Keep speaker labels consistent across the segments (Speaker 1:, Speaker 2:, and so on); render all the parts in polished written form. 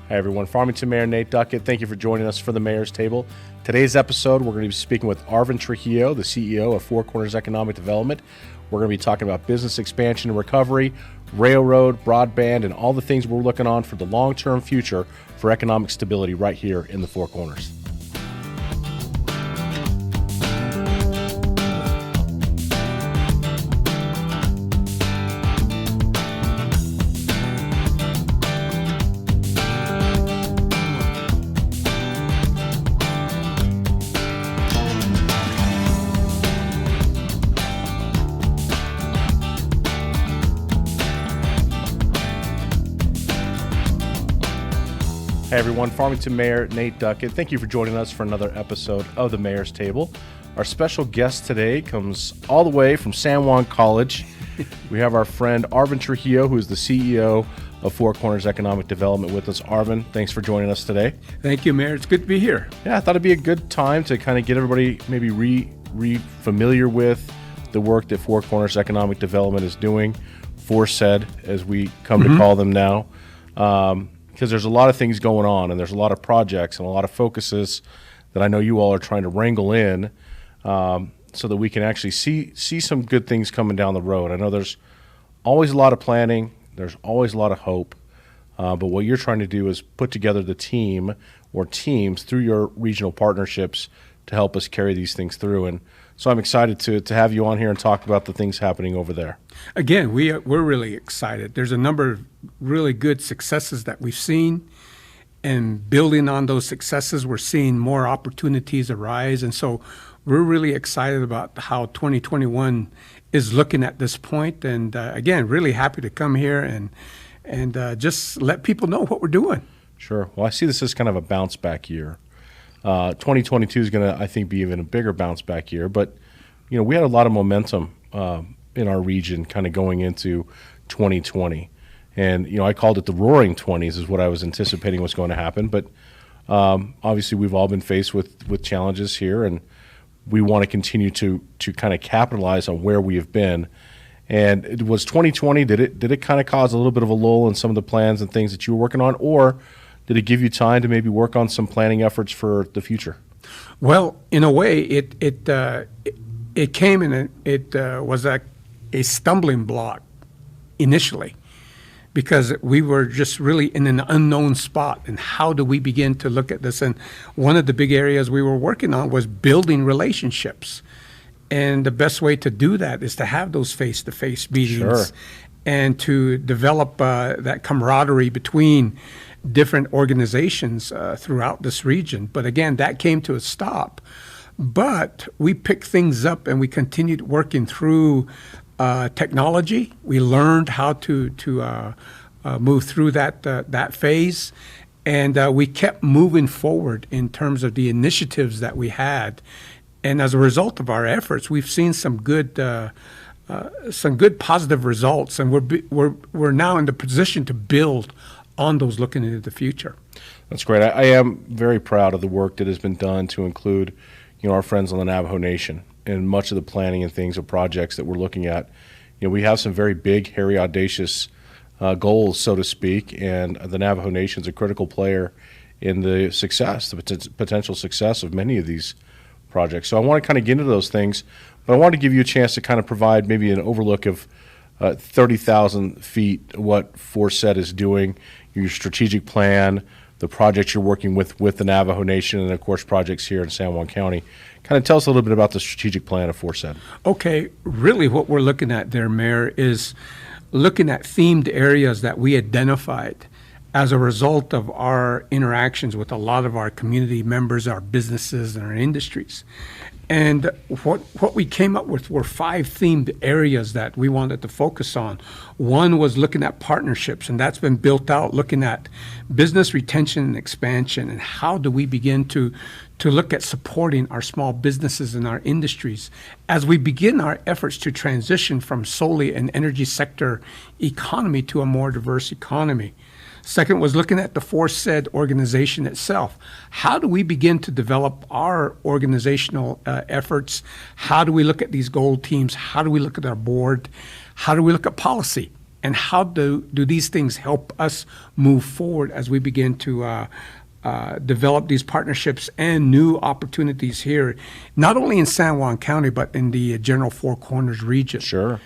Speaker 1: Hi everyone, Farmington Mayor Nate Duckett. Thank you for joining us for the Mayor's Table. Today's episode, we're going to be speaking with Arvin Trujillo, the CEO of Four Corners Economic Development. We're going to be talking about business expansion and recovery, railroad, broadband, and all the things we're looking on for the long-term future for economic stability right here in the Four Corners. Hey everyone, Farmington Mayor Nate Duckett. Thank you for joining us for another episode of the Mayor's Table. Our special guest today comes all the way from San Juan College. We have our friend Arvin Trujillo, who is the CEO of Four Corners Economic Development with us. Arvin, thanks for joining us today.
Speaker 2: Thank you, Mayor. It's good to be here.
Speaker 1: Yeah, I thought it'd be a good time to kind of get everybody maybe re-familiar with the work that Four Corners Economic Development is doing, FORCED, as we come to call them now. Because there's a lot of things going on, and there's a lot of projects and a lot of focuses that I know you all are trying to wrangle in so that we can actually see some good things coming down the road. I know there's always a lot of planning, there's always a lot of hope, but what you're trying to do is put together the team or teams through your regional partnerships to help us carry these things through. And so I'm excited to have you on here and talk about the things happening over there.
Speaker 2: Again, we're really excited. There's a number of really good successes that we've seen, and building on those successes, we're seeing more opportunities arise. And so we're really excited about how 2021 is looking at this point. And again, really happy to come here and just let people know what we're doing.
Speaker 1: Sure. Well, I see this as kind of a bounce back year. 2022 is going to, I think, be even a bigger bounce back year. But, you know, we had a lot of momentum in our region kind of going into 2020. And, you know, I called it the roaring 20s is what I was anticipating was going to happen. But obviously we've all been faced with challenges here, and we want to continue to kind of capitalize on where we have been. And it was 2020, did it kind of cause a little bit of a lull in some of the plans and things that you were working on, or did it give you time to maybe work on some planning efforts for the future?
Speaker 2: Well, in a way, it came and it was a stumbling block initially, because we were just really in an unknown spot. And how do we begin to look at this? And one of the big areas we were working on was building relationships. And the best way to do that is to have those face-to-face meetings.
Speaker 1: Sure.
Speaker 2: And to develop that camaraderie between different organizations throughout this region. But again, that came to a stop. But we picked things up and we continued working through technology. We learned how to move through that phase. And we kept moving forward in terms of the initiatives that we had. And as a result of our efforts, we've seen some good positive results, and we're now in the position to build on those looking into the future.
Speaker 1: That's great. I am very proud of the work that has been done to include, you know, our friends on the Navajo Nation and much of the planning and things of projects that we're looking at. You know, we have some very big, hairy, audacious goals, so to speak, and the Navajo Nation is a critical player in the success, the potential success of many of these projects. So I want to kind of get into those things, but I wanted to give you a chance to kind of provide maybe an overlook of 30,000 feet what FORCED is doing, your strategic plan, the projects you're working with the Navajo Nation, and of course projects here in San Juan County. Kind of tell us a little bit about the strategic plan of FORCED.
Speaker 2: Okay, really what we're looking at there, Mayor, is looking at themed areas that we identified as a result of our interactions with a lot of our community members, our businesses, and our industries. And what we came up with were 5 themed areas that we wanted to focus on. One was looking at partnerships, and that's been built out, looking at business retention and expansion, and how do we begin to look at supporting our small businesses and our industries as we begin our efforts to transition from solely an energy sector economy to a more diverse economy. Second was looking at the FORCED organization itself. How do we begin to develop our organizational efforts? How do we look at these goal teams? How do we look at our board? How do we look at policy? and how do these things help us move forward as we begin to develop these partnerships and new opportunities here, not only in San Juan County, but in the general Four Corners region.
Speaker 1: Sure.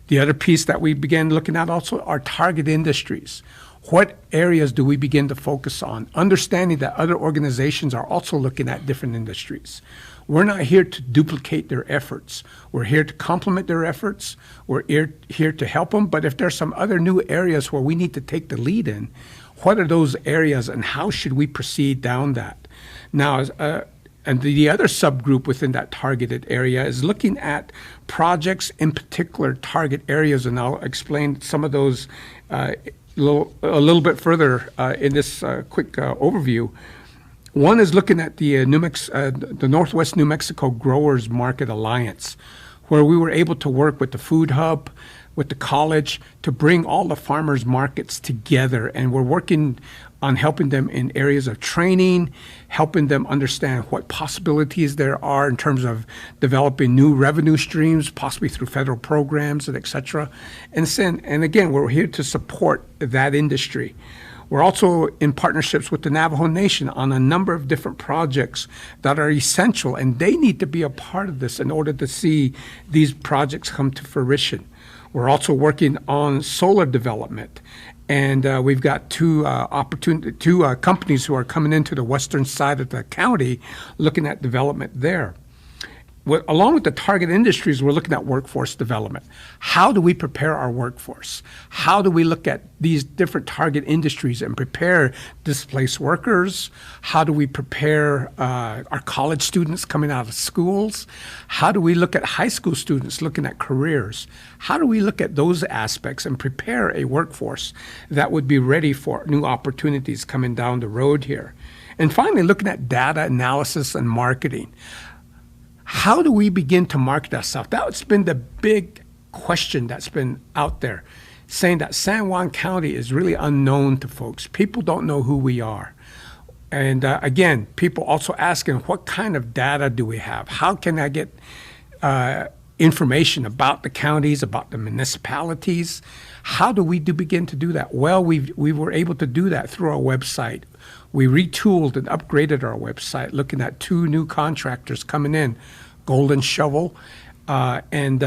Speaker 2: The other piece that we began looking at also are target industries. What areas do we begin to focus on? Understanding that other organizations are also looking at different industries. We're not here to duplicate their efforts. We're here to complement their efforts. We're here to help them. But if there's some other new areas where we need to take the lead in, what are those areas and how should we proceed down that? Now, and the other subgroup within that targeted area is looking at projects in particular target areas, and I'll explain some of those a little bit further in this quick overview. One is looking at the Northwest New Mexico Growers Market Alliance, where we were able to work with the Food Hub, with the college, to bring all the farmers markets together. And we're working on helping them in areas of training, helping them understand what possibilities there are in terms of developing new revenue streams, possibly through federal programs and et cetera. And again, we're here to support that industry. We're also in partnerships with the Navajo Nation on a number of different projects that are essential, and they need to be a part of this in order to see these projects come to fruition. We're also working on solar development, and we've got two companies who are coming into the western side of the county looking at development there. Along with the target industries, we're looking at workforce development. How do we prepare our workforce? How do we look at these different target industries and prepare displaced workers? How do we prepare our college students coming out of schools? How do we look at high school students looking at careers? How do we look at those aspects and prepare a workforce that would be ready for new opportunities coming down the road here? And finally, looking at data analysis and marketing. How do we begin to market ourselves? That's been the big question that's been out there, saying that San Juan County is really unknown to folks. People don't know who we are. And again, people also asking, what kind of data do we have? How can I get information about the counties, about the municipalities? How do we begin to do that? Well, we were able to do that through our website. We retooled and upgraded our website, looking at 2 new contractors coming in, Golden Shovel and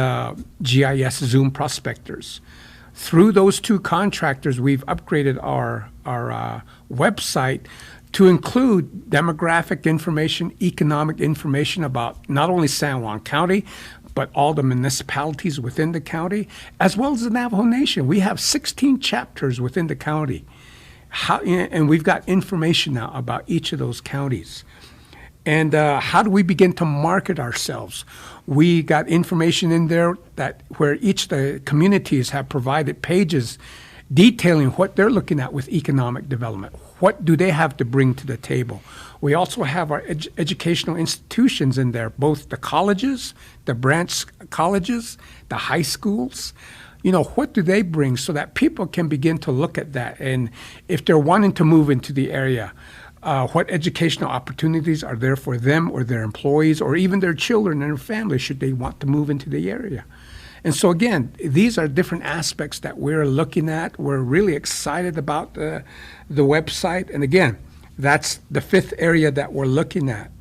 Speaker 2: GIS Zoom Prospectors. Through those 2 contractors, we've upgraded our website to include demographic information, economic information about not only San Juan County, but all the municipalities within the county, as well as the Navajo Nation. We have 16 chapters within the county. And we've got information now about each of those counties. And how do we begin to market ourselves? We got information in there that where each of the communities have provided pages detailing what they're looking at with economic development. What do they have to bring to the table? We also have our educational institutions in there, both the colleges, the branch colleges, the high schools. You know, what do they bring so that people can begin to look at that? And if they're wanting to move into the area, what educational opportunities are there for them or their employees or even their children and their families should they want to move into the area? And so again, these are different aspects that we're looking at. We're really excited about the website. And again, that's the 5th area that we're looking at.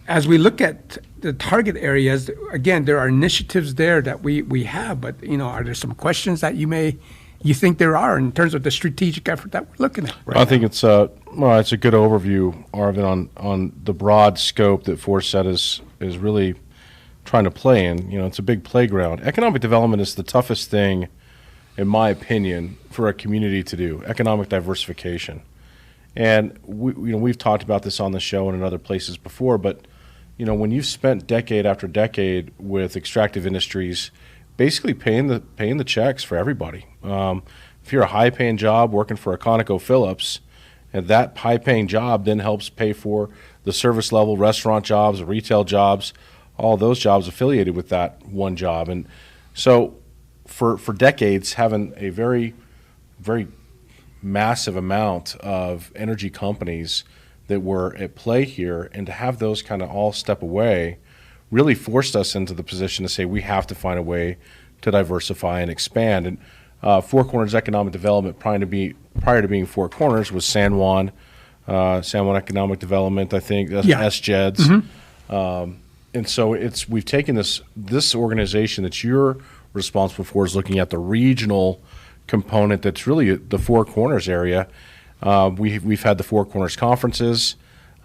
Speaker 2: As we look at the target areas, again, there are initiatives there that we have, but you know, are there some questions that you think there are in terms of the strategic effort that we're looking at right
Speaker 1: I
Speaker 2: now?
Speaker 1: think it's a good overview, Arvin, on the broad scope that Forset is really trying to play in. You know, it's a big playground. Economic development is the toughest thing, in my opinion, for a community to do. Economic diversification, and we've talked about this on the show and in other places before, but you know, when you've spent decade after decade with extractive industries, basically paying the checks for everybody. If you're a high-paying job working for a ConocoPhillips, and that high-paying job then helps pay for the service-level restaurant jobs, retail jobs, all those jobs affiliated with that one job. And so for decades, having a very, very massive amount of energy companies that were at play here, and to have those kind of all step away really forced us into the position to say we have to find a way to diversify and expand. And Four Corners Economic Development, prior to being Four Corners, was San Juan Economic Development, I think, SJEDS. And so we've taken this organization that you're responsible for is looking at the regional component that's really the Four Corners area. We've had the Four Corners conferences.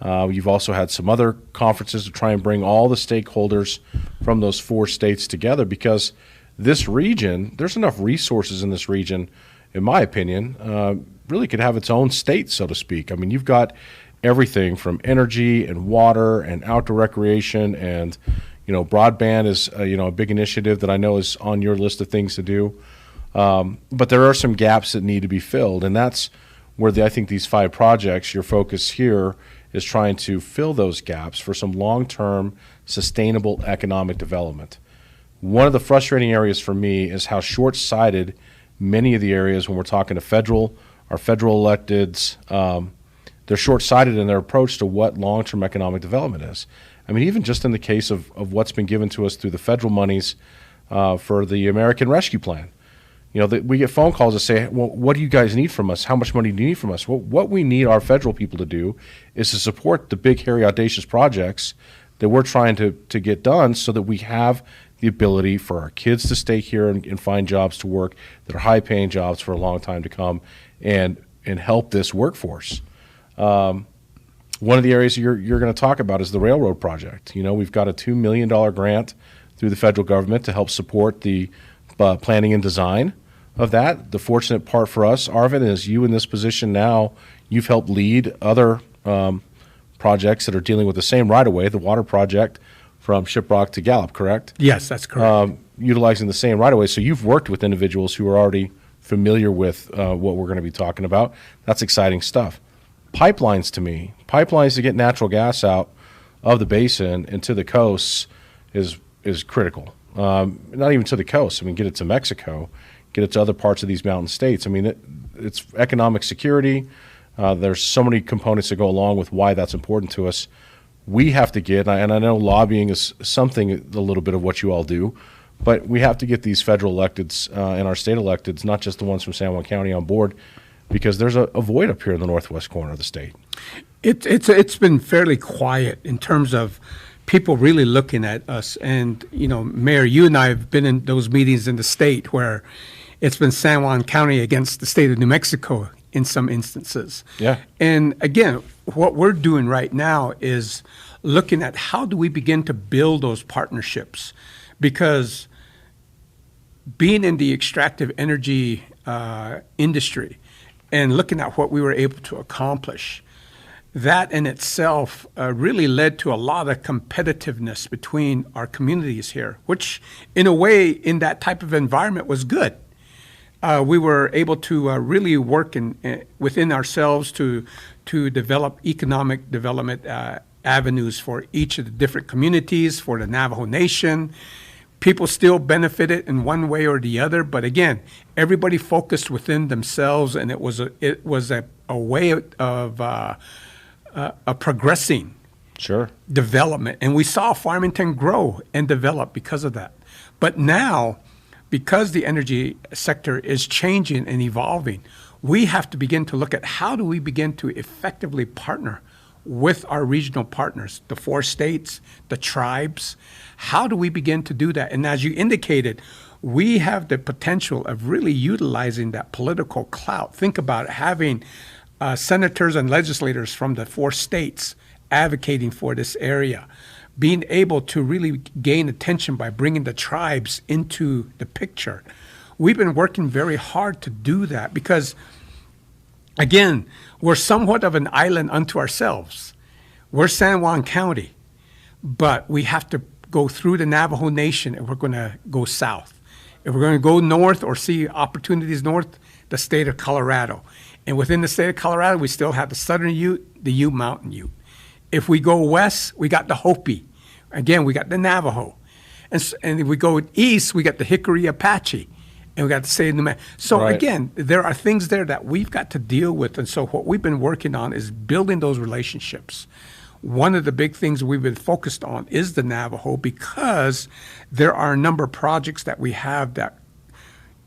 Speaker 1: You've also had some other conferences to try and bring all the stakeholders from those 4 states together, because this region, there's enough resources in this region, in my opinion, really could have its own state, so to speak. I mean, you've got everything from energy and water and outdoor recreation, and broadband is a big initiative that I know is on your list of things to do. But there are some gaps that need to be filled, and that's where I think these 5 projects, your focus here is trying to fill those gaps for some long-term sustainable economic development. One of the frustrating areas for me is how short-sighted many of the areas, when we're talking to our federal electeds, they're short-sighted in their approach to what long-term economic development is. I mean, even just in the case of what's been given to us through the federal monies for the American Rescue Plan. We get phone calls that say, well, what do you guys need from us? How much money do you need from us? Well, what we need our federal people to do is to support the big, hairy, audacious projects that we're trying to get done, so that we have the ability for our kids to stay here and find jobs to work that are high-paying jobs for a long time to come, and help this workforce. One of the areas you're going to talk about is the railroad project. We've got a $2 million grant through the federal government to help support the planning and design of that. The fortunate part for us, Arvin, is you in this position now, you've helped lead other projects that are dealing with the same right-of-way, the water project from Shiprock to Gallup, correct?
Speaker 2: Yes, that's correct.
Speaker 1: Utilizing the same right-of-way. So you've worked with individuals who are already familiar with what we're going to be talking about. That's exciting stuff. Pipelines to get natural gas out of the basin and to the coasts is critical. Not even to the coast. I mean, get it to Mexico, get it to other parts of these mountain states. I mean, it's economic security. There's so many components that go along with why that's important to us. We have to get, and I know lobbying is something, a little bit of what you all do, but we have to get these federal electeds and our state electeds, not just the ones from San Juan County, on board, because there's a void up here in the northwest corner of the state.
Speaker 2: It's been fairly quiet in terms of people really looking at us. And, Mayor, you and I have been in those meetings in the state where it's been San Juan County against the state of New Mexico in some instances.
Speaker 1: Yeah.
Speaker 2: And again, what we're doing right now is looking at how do we begin to build those partnerships, because being in the extractive energy industry and looking at what we were able to accomplish, that in itself really led to a lot of competitiveness between our communities here, which in a way, in that type of environment, was good. We were able to really work within ourselves to develop economic development avenues for each of the different communities, for the Navajo Nation. People still benefited in one way or the other, but again, everybody focused within themselves, and it was a way of a progressing development. And we saw Farmington grow and develop because of that. But now, because the energy sector is changing and evolving, we have to begin to look at how do we begin to effectively partner with our regional partners, the 4 states, the tribes. How do we begin to do that? And as you indicated, we have the potential of really utilizing that political clout. Think about having senators and legislators from the 4 states advocating for this area, being able to really gain attention by bringing the tribes into the picture. We've been working very hard to do that because, again, we're somewhat of an island unto ourselves. We're San Juan County, but we have to go through the Navajo Nation if we're going to go south. If we're going to go north or see opportunities north, the state of Colorado. And within the state of Colorado, we still have the Southern Ute, the Ute Mountain Ute. If we go west, we got the Hopi. Again, we got the Navajo. And if we go east, we got the Hickory Apache. And we got the state of New Mexico. So
Speaker 1: Right.
Speaker 2: Again, there are things there that we've got to deal with. And so what we've been working on is building those relationships. One of the big things we've been focused on is the Navajo, because there are a number of projects that we have that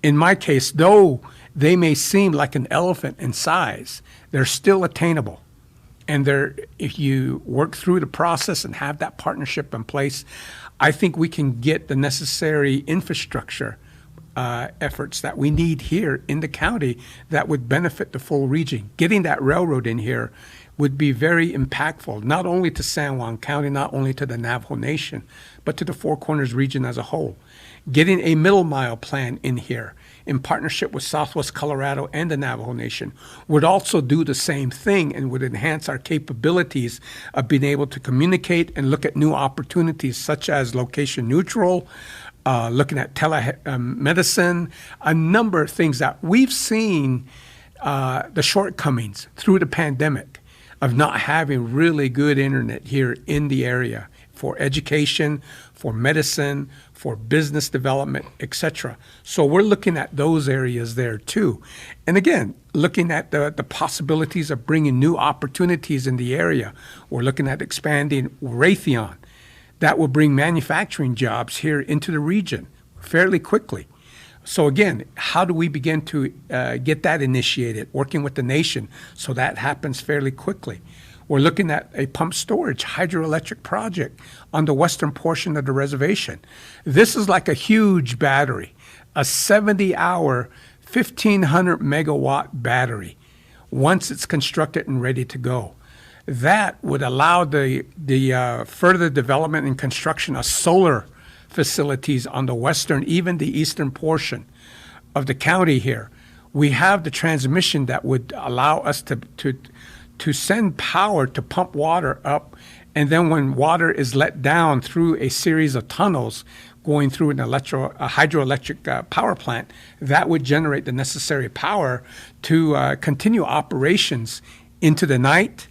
Speaker 2: in my case, though they may seem like an elephant in size, they're still attainable. And if you work through the process and have that partnership in place, I think we can get the necessary infrastructure efforts that we need here in the county that would benefit the full region. Getting that railroad in here would be very impactful, not only to San Juan County, not only to the Navajo Nation, but to the Four Corners region as a whole. Getting a middle mile plan in here in partnership with Southwest Colorado and the Navajo Nation would also do the same thing and would enhance our capabilities of being able to communicate and look at new opportunities such as location neutral, looking at telemedicine, a number of things that we've seen the shortcomings through the pandemic of not having really good internet here in the area for education, for medicine, for business development, etc. So we're looking at those areas there too. And again, looking at the possibilities of bringing new opportunities in the area. We're looking at expanding Raytheon. That will bring manufacturing jobs here into the region fairly quickly. So again, how do we begin to get that initiated, working with the nation so that happens fairly quickly? We're looking at a pump storage hydroelectric project on the western portion of the reservation. This is like a huge battery, a 70-hour, 1,500 megawatt battery once it's constructed and ready to go. That would allow the further development and construction of solar facilities on the western, even the eastern portion of the county here. We have the transmission that would allow us to send power to pump water up, and then when water is let down through a series of tunnels going through a hydroelectric power plant, that would generate the necessary power to continue operations into the night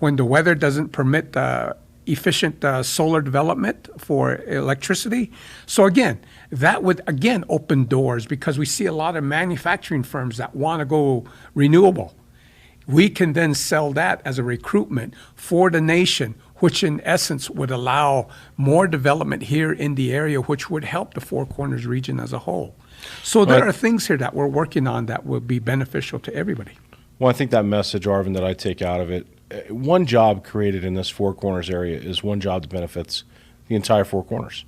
Speaker 2: when the weather doesn't permit efficient solar development for electricity. So again, that would again open doors because we see a lot of manufacturing firms that want to go renewable. We can then sell that as a recruitment for the nation, which in essence would allow more development here in the area, which would help the Four Corners region as a whole. So there are things here that we're working on that will be beneficial to everybody.
Speaker 1: Well, I think that message, Arvin, that I take out of it, one job created in this Four Corners area is one job that benefits the entire Four Corners.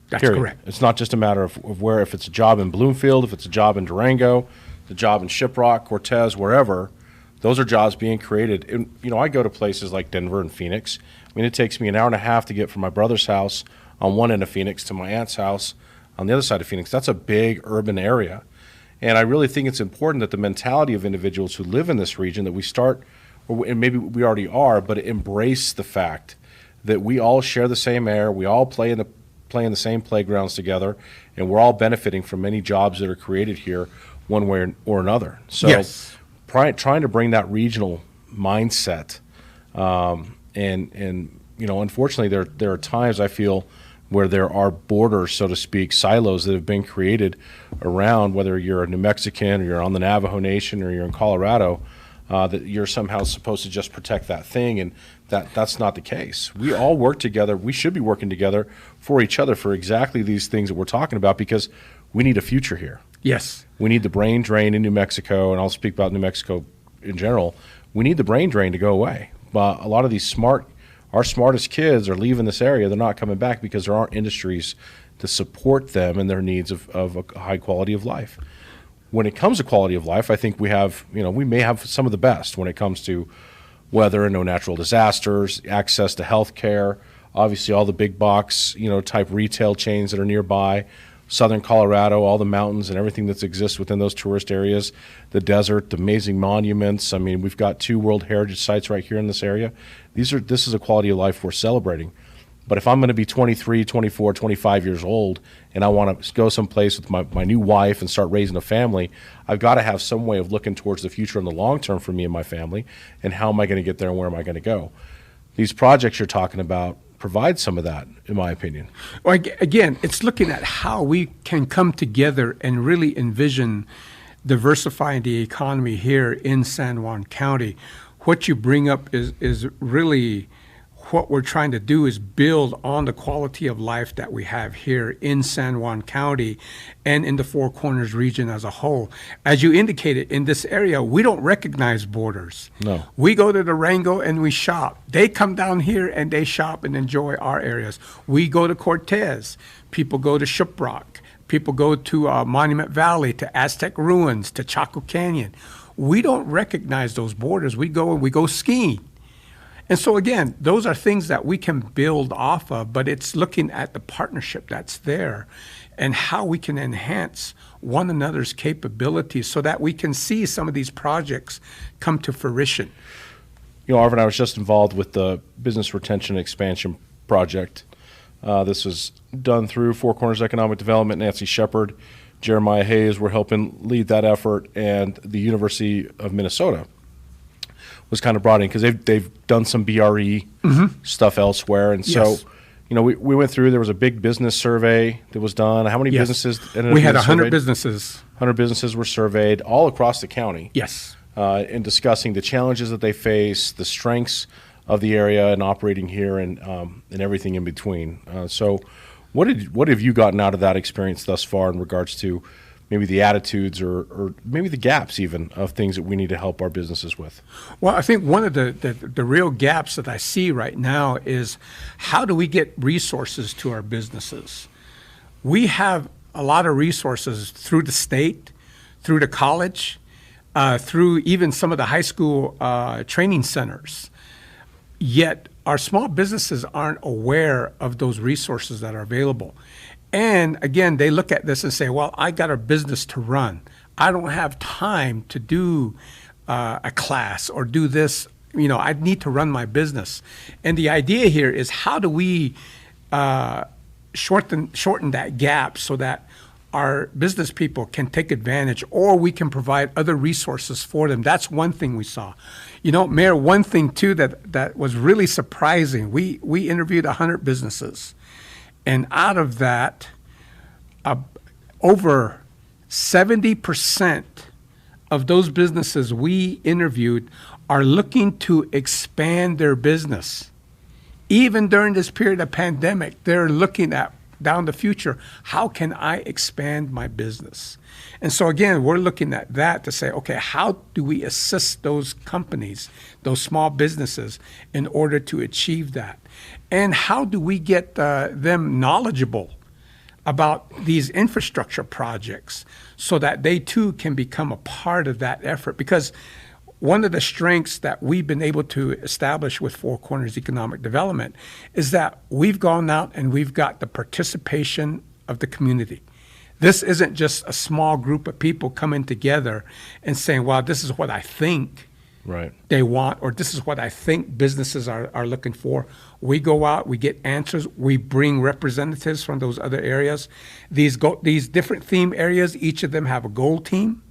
Speaker 2: That's
Speaker 1: Period.
Speaker 2: correct.
Speaker 1: It's not just a matter of where, if it's a job in Bloomfield, if it's a job in Durango, the job in Shiprock, Cortez, wherever, those are jobs being created. And, I go to places like Denver and Phoenix. I mean, it takes me an hour and a half to get from my brother's house on one end of Phoenix to my aunt's house on the other side of Phoenix. That's a big urban area. And I really think it's important that the mentality of individuals who live in this region, that we start, and maybe we already are, but embrace the fact that we all share the same air, we all play in the same playgrounds together, and we're all benefiting from many jobs that are created here one way or another. So
Speaker 2: Yes.
Speaker 1: trying to bring that regional mindset, and unfortunately there are times I feel where there are borders, so to speak, silos that have been created around, whether you're a New Mexican or you're on the Navajo Nation or you're in Colorado, that you're somehow supposed to just protect that thing, and that's not the case. We all work together. We should be working together for each other for exactly these things that we're talking about, because we need a future here.
Speaker 2: Yes.
Speaker 1: We need the brain drain in New Mexico, and I'll speak about New Mexico in general. We need the brain drain to go away. But a lot of these our smartest kids are leaving this area. They're not coming back because there aren't industries to support them and their needs of a high quality of life. When it comes to quality of life, I think we may have some of the best when it comes to weather and no natural disasters, access to health care, obviously all the big box, type retail chains that are nearby, southern Colorado, all the mountains and everything that exists within those tourist areas, the desert, the amazing monuments. I mean, we've got 2 World Heritage Sites right here in this area. This is a quality of life we're celebrating. But if I'm going to be 23, 24, 25 years old and I want to go someplace with my new wife and start raising a family, I've got to have some way of looking towards the future in the long term for me and my family, and how am I going to get there and where am I going to go? These projects you're talking about provide some of that, in my opinion.
Speaker 2: Well, again, it's looking at how we can come together and really envision diversifying the economy here in San Juan County. What you bring up is really what we're trying to do is build on the quality of life that we have here in San Juan County and in the Four Corners region as a whole. As you indicated, in this area, we don't recognize borders.
Speaker 1: No.
Speaker 2: We go to Durango and we shop. They come down here and they shop and enjoy our areas. We go to Cortez. People go to Shiprock. People go to Monument Valley, to Aztec Ruins, to Chaco Canyon. We don't recognize those borders. We go skiing. And so again, those are things that we can build off of, but it's looking at the partnership that's there and how we can enhance one another's capabilities so that we can see some of these projects come to fruition.
Speaker 1: You know, Arvin, I was just involved with the Business Retention Expansion Project. This was done through Four Corners Economic Development. Nancy Shepard, Jeremiah Hayes were helping lead that effort, and the University of Minnesota was kind of brought in because they've done some BRE stuff elsewhere. And so,
Speaker 2: Yes.
Speaker 1: you know, we went through, there was a big business survey that was done. How many
Speaker 2: Yes.
Speaker 1: businesses ended up
Speaker 2: We had
Speaker 1: being
Speaker 2: 100
Speaker 1: surveyed?
Speaker 2: businesses.
Speaker 1: 100 businesses were surveyed all across the county.
Speaker 2: Yes.
Speaker 1: In discussing the challenges that they face, the strengths of the area, and operating here, and everything in between. So, what have you gotten out of that experience thus far in regards to maybe the attitudes or maybe the gaps even of things that we need to help our businesses with?
Speaker 2: Well, I think one of the real gaps that I see right now is how do we get resources to our businesses? We have a lot of resources through the state, through the college, through even some of the high school training centers. Yet our small businesses aren't aware of those resources that are available. And again, they look at this and say, well, I got a business to run. I don't have time to do a class or do this. You know, I need to run my business. And the idea here is how do we shorten that gap so that our business people can take advantage, or we can provide other resources for them. That's one thing we saw. You know, Mayor, one thing too that was really surprising, we interviewed 100 businesses. And out of that, over 70% of those businesses we interviewed are looking to expand their business. Even during this period of pandemic, they're looking at down the future, how can I expand my business? And so again, we're looking at that to say, okay, how do we assist those companies, those small businesses, in order to achieve that? And how do we get them knowledgeable about these infrastructure projects so that they too can become a part of that effort? Because one of the strengths that we've been able to establish with Four Corners Economic Development is that we've gone out and we've got the participation of the community. This isn't just a small group of people coming together and saying, well, this is what I think they want, or this is what I think businesses are looking for. We go out, we get answers, we bring representatives from those other areas. These different theme areas, each of them have a goal team.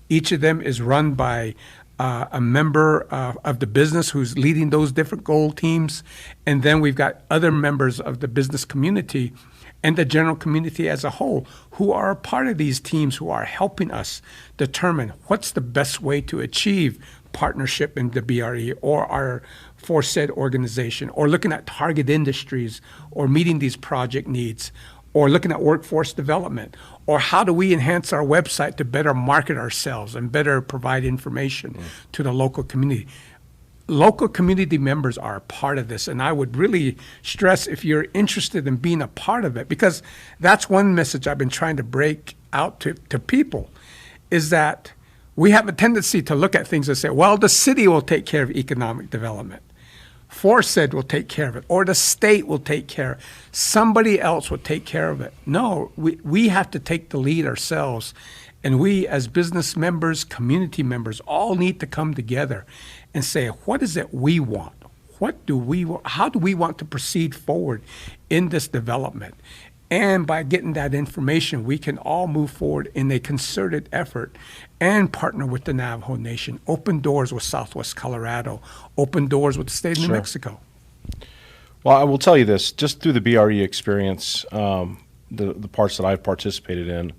Speaker 2: Each of them is run by a member of the business who's leading those different goal teams. And then we've got other members of the business community and the general community as a whole who are a part of these teams, who are helping us determine what's the best way to achieve partnership in the BRE or our foresaid organization, or looking at target industries, or meeting these project needs, or looking at workforce development, or how do we enhance our website to better market ourselves and better provide information to the local community. Local community members are a part of this, and I would really stress if you're interested in being a part of it, because that's one message I've been trying to break out to people, is that we have a tendency to look at things and say, well, the city will take care of economic development. Forsaid will take care of it, or the state will take care of it. Somebody else will take care of it. No, we have to take the lead ourselves. And we as business members, community members, all need to come together and say, what is it we want? How do we want to proceed forward in this development? And by getting that information, we can all move forward in a concerted effort and partner with the Navajo Nation, open doors with Southwest Colorado, open doors with the state of New Mexico.
Speaker 1: Well, I will tell you this, just through the BRE experience, the parts that I've participated in,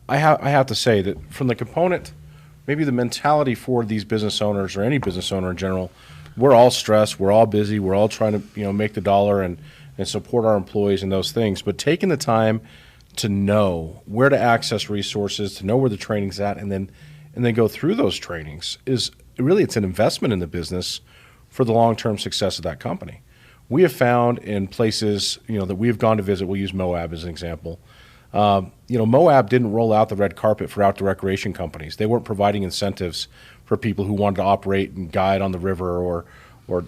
Speaker 1: I have to say that from the component, maybe the mentality for these business owners or any business owner in general, we're all stressed, we're all busy, we're all trying to, make the dollar and support our employees and those things. But taking the time to know where to access resources, to know where the training's at, and then go through those trainings is really, it's an investment in the business for the long-term success of that company. We have found in places, that we have gone to visit, we'll use Moab as an example. Moab didn't roll out the red carpet for outdoor recreation companies. They weren't providing incentives for people who wanted to operate and guide on the river or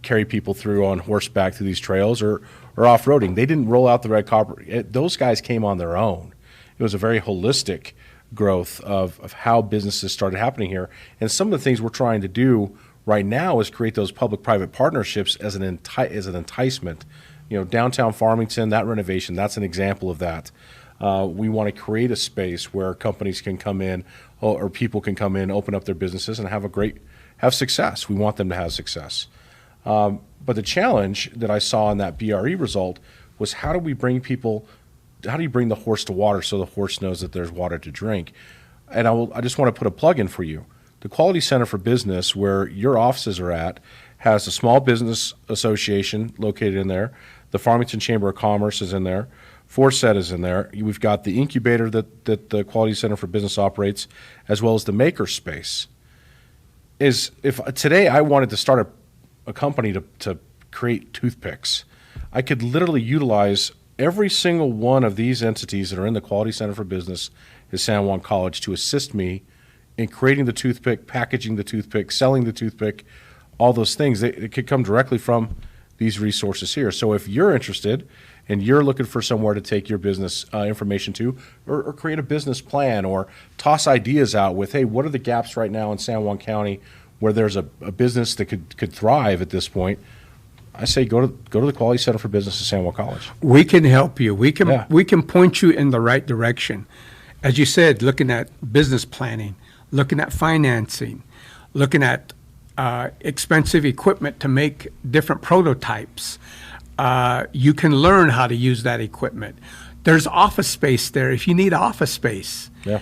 Speaker 1: carry people through on horseback through these trails or off-roading. They didn't roll out the red carpet. Those guys came on their own. It was a very holistic growth of how businesses started happening here. And some of the things we're trying to do right now is create those public-private partnerships as an enticement. Downtown Farmington, that renovation, that's an example of that. We want to create a space where companies can come in or people can come in, open up their businesses and have success. We want them to have success. But the challenge that I saw in that BRE result was how do you bring the horse to water so the horse knows that there's water to drink? And I just want to put a plug in for you. The Quality Center for Business, where your offices are at, has a small business association located in there. The Farmington Chamber of Commerce is in there. Forset is in there. We've got the incubator that the Quality Center for Business operates, as well as the maker space. If today I wanted to start a company to create toothpicks, I could literally utilize every single one of these entities that are in the Quality Center for Business at San Juan College to assist me in creating the toothpick, packaging the toothpick, selling the toothpick, all those things. It could come directly from these resources here. So if you're interested and you're looking for somewhere to take your business information to, or create a business plan, or toss ideas out with, hey, what are the gaps right now in San Juan County where there's a business that could thrive at this point, I say go to the Quality Center for Business at San Juan College.
Speaker 2: We can help you. We can point you in the right direction. As you said, looking at business planning, looking at financing, looking at expensive equipment to make different prototypes. You can learn how to use that equipment. There's office space there if you need office space.
Speaker 1: Yeah.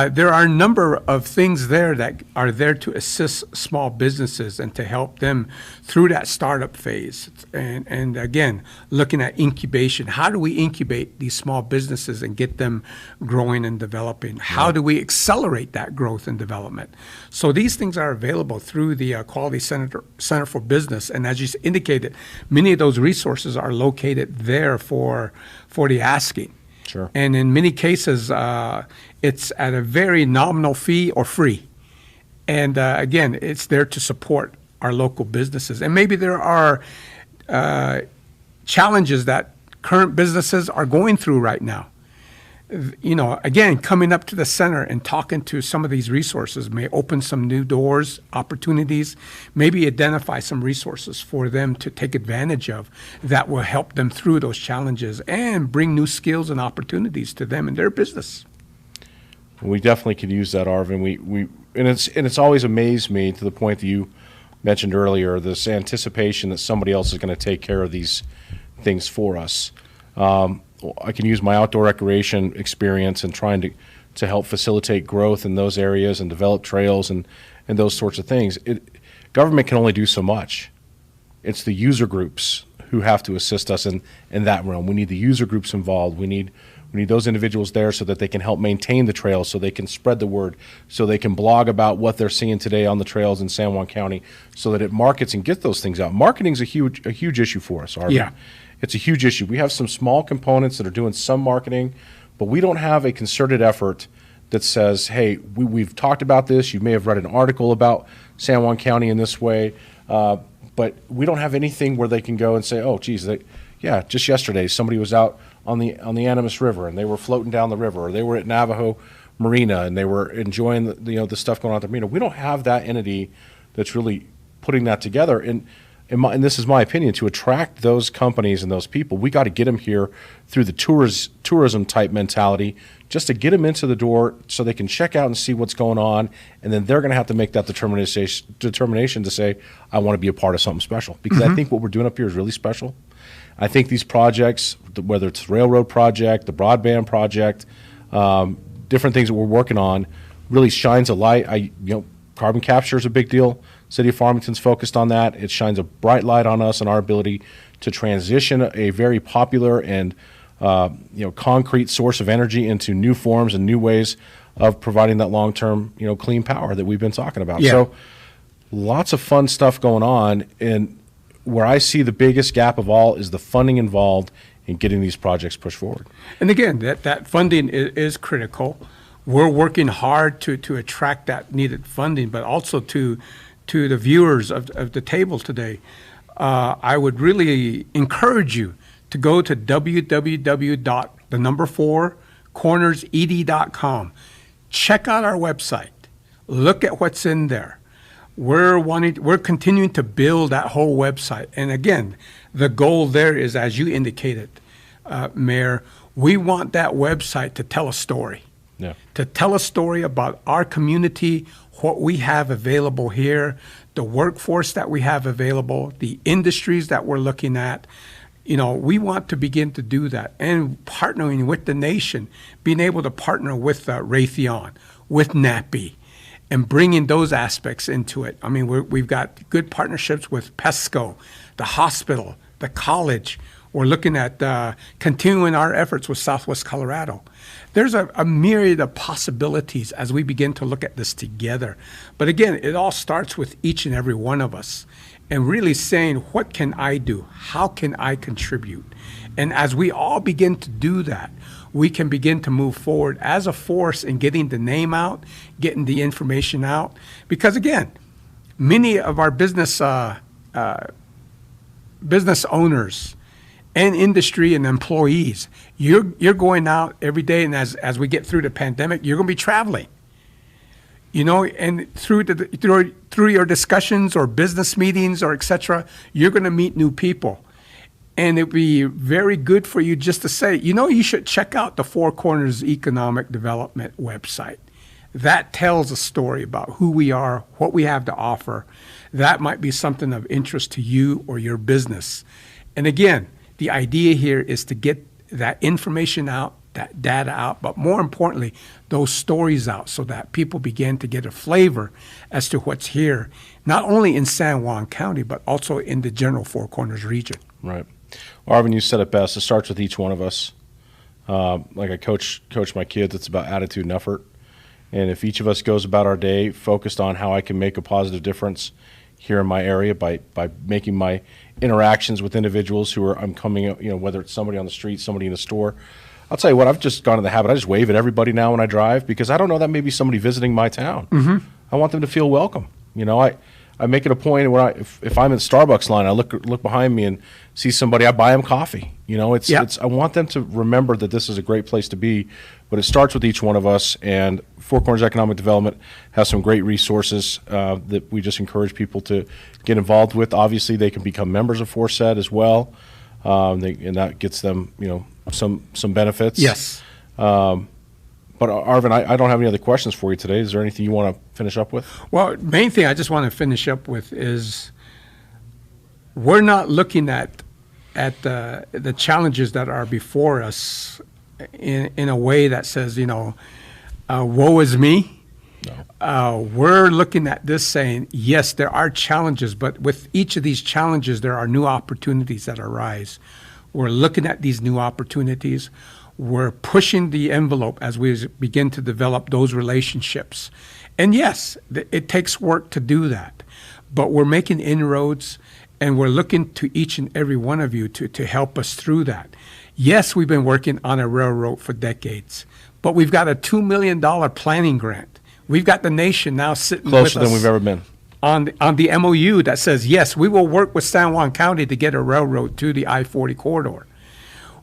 Speaker 2: There are a number of things there that are there to assist small businesses and to help them through that startup phase. And again, looking at incubation. How do we incubate these small businesses and get them growing and developing? How do we accelerate that growth and development? So these things are available through the Quality Center for Business. And as you indicated, many of those resources are located there for the asking.
Speaker 1: Sure.
Speaker 2: And in many cases, it's at a very nominal fee or free. And again, it's there to support our local businesses. And maybe there are challenges that current businesses are going through right now. Again, coming up to the center and talking to some of these resources may open some new doors, opportunities, maybe identify some resources for them to take advantage of that will help them through those challenges and bring new skills and opportunities to them in their business.
Speaker 1: We definitely could use that, Arvin. It's always amazed me to the point that you mentioned earlier, this anticipation that somebody else is going to take care of these things for us. I can use my outdoor recreation experience and trying to help facilitate growth in those areas and develop trails and those sorts of things. Government can only do so much. It's the user groups who have to assist us in that realm. We need the user groups involved. We need those individuals there so that they can help maintain the trails, so they can spread the word, so they can blog about what they're seeing today on the trails in San Juan County, so that it markets and gets those things out. Marketing is a huge issue for us, Arvin.
Speaker 2: Yeah.
Speaker 1: It's a huge issue. We have some small components that are doing some marketing, but we don't have a concerted effort that says, hey, we've talked about this. You may have read an article about San Juan County in this way, but we don't have anything where they can go and say, oh, geez, just yesterday somebody was out on the Animas River and they were floating down the river, or they were at Navajo Marina and they were enjoying the stuff going on at the marina. We don't have that entity that's really putting that together. And this is my opinion, to attract those companies and those people, we got to get them here through the tourism type mentality, just to get them into the door so they can check out and see what's going on, and then they're going to have to make that determination to say, I want to be a part of something special. Because I think what we're doing up here is really special. I think these projects, whether it's the railroad project, the broadband project, different things that we're working on, really shines a light. carbon capture is a big deal. City of Farmington's focused on that. It shines a bright light on us and our ability to transition a very popular and concrete source of energy into new forms and new ways of providing that long-term, clean power that we've been talking about.
Speaker 2: Yeah.
Speaker 1: So lots of fun stuff going on. And where I see the biggest gap of all is the funding involved in getting these projects pushed forward.
Speaker 2: And again, that funding is critical. We're working hard to attract that needed funding, but also to the viewers of the table today, I would really encourage you to go to www.4cornersed.com. Check out our website. Look at what's in there. We're continuing to build that whole website. And again, the goal there is, as you indicated, Mayor, we want that website to tell a story.
Speaker 1: Yeah.
Speaker 2: To tell a story about our community, what we have available here, the workforce that we have available, the industries that we're looking at. We want to begin to do that, and partnering with the nation, being able to partner with Raytheon, with NAPI, and bringing those aspects into it. I mean, we've got good partnerships with PESCO, the hospital, the college. We're looking at continuing our efforts with Southwest Colorado. There's a myriad of possibilities as we begin to look at this together. But again, it all starts with each and every one of us and really saying, what can I do? How can I contribute? And as we all begin to do that, we can begin to move forward as a force in getting the name out, getting the information out. Because again, many of our business owners and industry and employees, you're going out every day, and as we get through the pandemic, you're going to be traveling. And through your discussions or business meetings or et cetera, you're going to meet new people. And it'd be very good for you just to say, you should check out the Four Corners Economic Development website. That tells a story about who we are, what we have to offer. That might be something of interest to you or your business. And again, the idea here is to get that information out, that data out, but more importantly, those stories out so that people begin to get a flavor as to what's here, not only in San Juan County, but also in the general Four Corners region.
Speaker 1: Right. Arvin, you said it best. It starts with each one of us. Like I coach my kids, it's about attitude and effort. And if each of us goes about our day focused on how I can make a positive difference here in my area by making my interactions with individuals who I'm coming, whether it's somebody on the street, somebody in a store. I'll tell you what, I've just gone to the habit. I just wave at everybody now when I drive because I don't know, that may be somebody visiting my town. Mm-hmm. I want them to feel welcome. I make it a point when if I'm in Starbucks line, I look behind me and see somebody, I buy them coffee. I want them to remember that this is a great place to be, but it starts with each one of us. And Four Corners Economic Development has some great resources that we just encourage people to get involved with. Obviously, they can become members of ForSet as well, and that gets them some benefits.
Speaker 2: Yes.
Speaker 1: But Arvin, I don't have any other questions for you today. Is there anything you want to finish up with?
Speaker 2: Well, main thing I just want to finish up with is we're not looking at the challenges that are before us in a way that says, woe is me. No. We're looking at this saying, yes, there are challenges, but with each of these challenges, there are new opportunities that arise. We're looking at these new opportunities. We're pushing the envelope as we begin to develop those relationships. And yes, it takes work to do that, but we're making inroads, and we're looking to each and every one of you to help us through that. Yes, we've been working on a railroad for decades, but we've got a $2 million planning grant. We've got the nation now sitting
Speaker 1: closer
Speaker 2: with us
Speaker 1: than we've ever been
Speaker 2: on the MOU that says, yes, we will work with San Juan County to get a railroad to the I-40 corridor.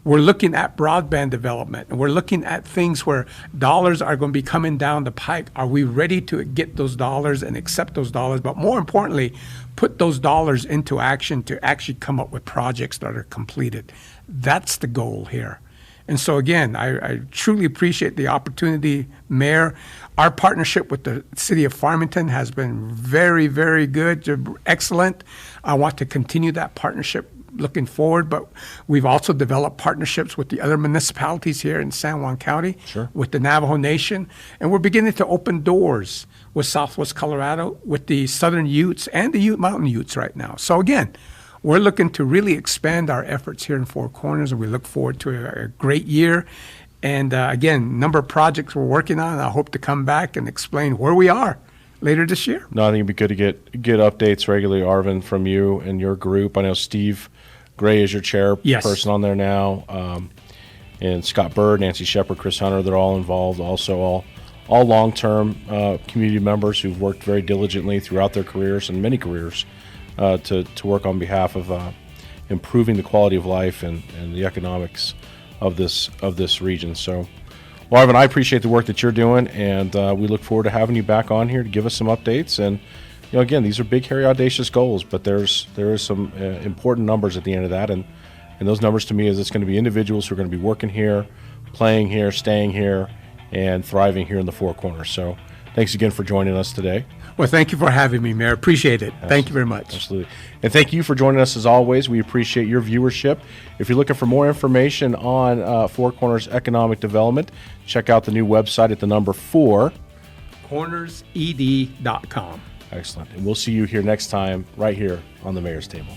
Speaker 2: We're looking at broadband development, and we're looking at things where dollars are going to be coming down the pike. Are we ready to get those dollars and accept those dollars? But more importantly, put those dollars into action to actually come up with projects that are completed. That's the goal here. And so again, I truly appreciate the opportunity, Mayor. Our partnership with the City of Farmington has been very, very good, excellent. I want to continue that partnership looking forward, but we've also developed partnerships with the other municipalities here in San Juan County,
Speaker 1: Sure.
Speaker 2: with the Navajo Nation, and we're beginning to open doors with Southwest Colorado, with the Southern Utes and the Ute Mountain Utes right now. So again, we're looking to really expand our efforts here in Four Corners, and we look forward to a great year. And again, number of projects we're working on. I hope to come back and explain where we are later this year.
Speaker 1: No, I think it'd be good to get updates regularly, Arvin, from you and your group. I know Steve Gray is your chairperson on there now, and Scott Bird, Nancy Shepard, Chris Hunter. They're all involved. Also, all long-term community members who've worked very diligently throughout their careers and many careers to work on behalf of improving the quality of life and the economics of this region. So, well, Arvin, I appreciate the work that you're doing, and we look forward to having you back on here to give us some updates. And again, these are big, hairy, audacious goals, but there is some important numbers at the end of that, and those numbers to me is it's going to be individuals who are going to be working here, playing here, staying here, and thriving here in the Four Corners. So, thanks again for joining us today.
Speaker 2: Well, thank you for having me, Mayor. Appreciate it. Thank you very much.
Speaker 1: Absolutely. And thank you for joining us as always. We appreciate your viewership. If you're looking for more information on Four Corners economic development, check out the new website at the number 4.
Speaker 2: cornersed.com.
Speaker 1: Excellent. And we'll see you here next time, right here on the Mayor's Table.